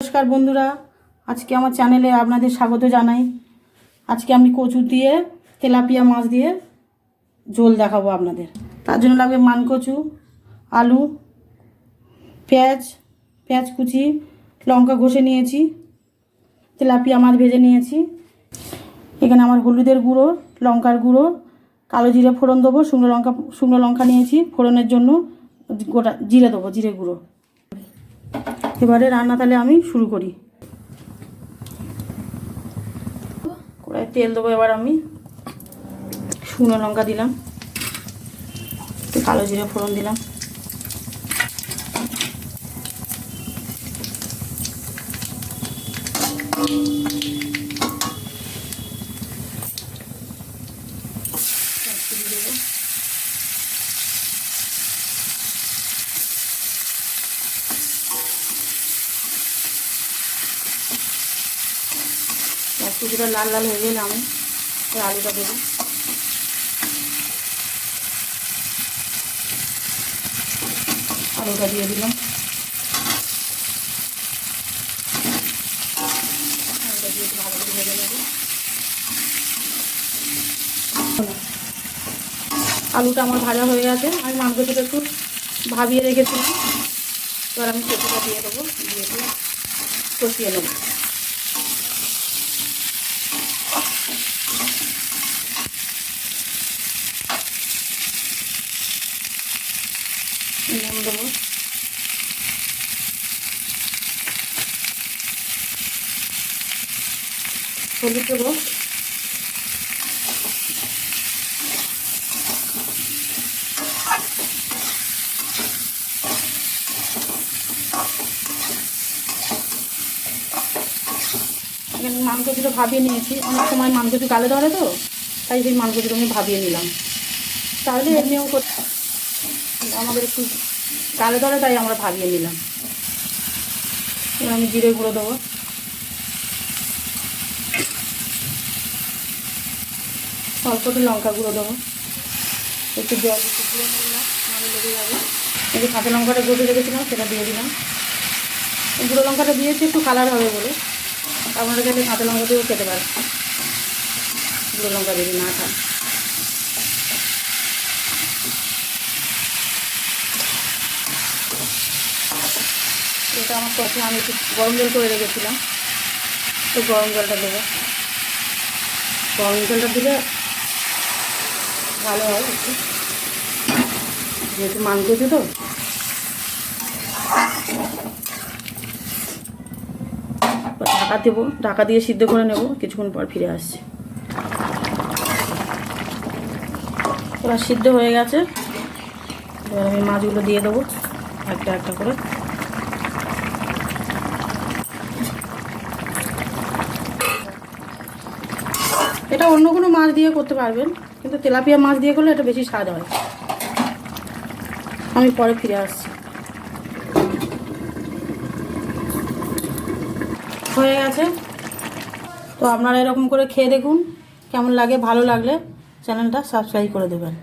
নমস্কার বন্ধুরা, আজকে আমার চ্যানেলে আপনাদের স্বাগত জানাই। আজকে আমি কচু দিয়ে তেলাপিয়া মাছ দিয়ে ঝোল দেখাবো আপনাদের। তার জন্য লাগবে মানকচু, আলু, পেঁয়াজ কুচি, লঙ্কা ঘষে নিয়েছি, তেলাপিয়া মাছ ভেজে নিয়েছি। এখানে আমার হলুদের গুঁড়ো, লঙ্কার গুঁড়ো, কালো জিরে ফোড়ন দেবো, শুকনো লঙ্কা নিয়েছি ফোড়নের জন্য, গোটা জিরে দেবো, জিরে গুঁড়ো। এবারে রান্না তাহলে আমি শুরু করি। কড়াইয়ে তেল দেবো। এবার আমি শুকনো লঙ্কা দিলাম, একটু কালো জিরে ফোড়ন দিলাম, কুচিটা লাল লাল হয়ে গেলে আমি আলুটা দেবো। আলুটা দিয়ে দিলাম, আলুটা দিয়ে ভালো করে ভেজে নেব। আলুটা আমার ভাজা হয়ে গেছে। আমি মাংসটা একটু ভাবিয়ে রেখেছিলাম। এবার আমি কচুটা দিয়ে দেবো, দিয়ে কষিয়ে নেব। নুন দেবো, হলুদ দেবো, এখানে মাংসগুলো ভাবিয়ে নিয়েছি। অনেক সময় মাংসটি গালে ধরে তো, তাই সেই মাংসগুলো আমি ভাবিয়ে নিলাম। তাহলে এমনিও আমাদের একটু গালে ধরে, তাই আমরা ভাবিয়ে নিলাম। এবার আমি জিরে গুঁড়ো দেবো, অল্প একটু লঙ্কা গুঁড়ো দেবো, একটু জল একটু গুঁড়ো নিলাম, নাহলে লেগে যাবে। এই যে কাঁচা লঙ্কাটা গুঁড়ো রেখেছিলাম সেটা দিয়ে দিলাম। গুঁড়ো লঙ্কাটা দিয়েছি একটু কালার হবে বলে, আপনারা চাইলে কাঁচা লঙ্কা দিয়েও খেতে পারেন, গুঁড়ো লঙ্কা যদি না খান। এটা আমার কষে আমি একটু গরম জল করে রেখেছিলাম, তো গরম জলটা দেবো। গরম জলটা দিলে ভালো হয় একটু, যেহেতু মানকচু তো। ঢাকা দেবো, ঢাকা দিয়ে সিদ্ধ করে নেব, কিছুক্ষণ পর ফিরে আসছি। এবার সিদ্ধ হয়ে গেছে। এবার আমি মাছগুলো দিয়ে দেবো একটা একটা করে। এটা অন্য কোনো মাছ দিয়ে করতে পারবেন, কিন্তু তেলাপিয়া মাছ দিয়ে করলে এটা বেশি স্বাদ হয়। আমি পরে ফিরে আসছি। হয়ে গেছে, তো আপনারা এরকম করে খেয়ে দেখুন কেমন লাগে। ভালো লাগলে চ্যানেলটা সাবস্ক্রাইব করে দেবেন।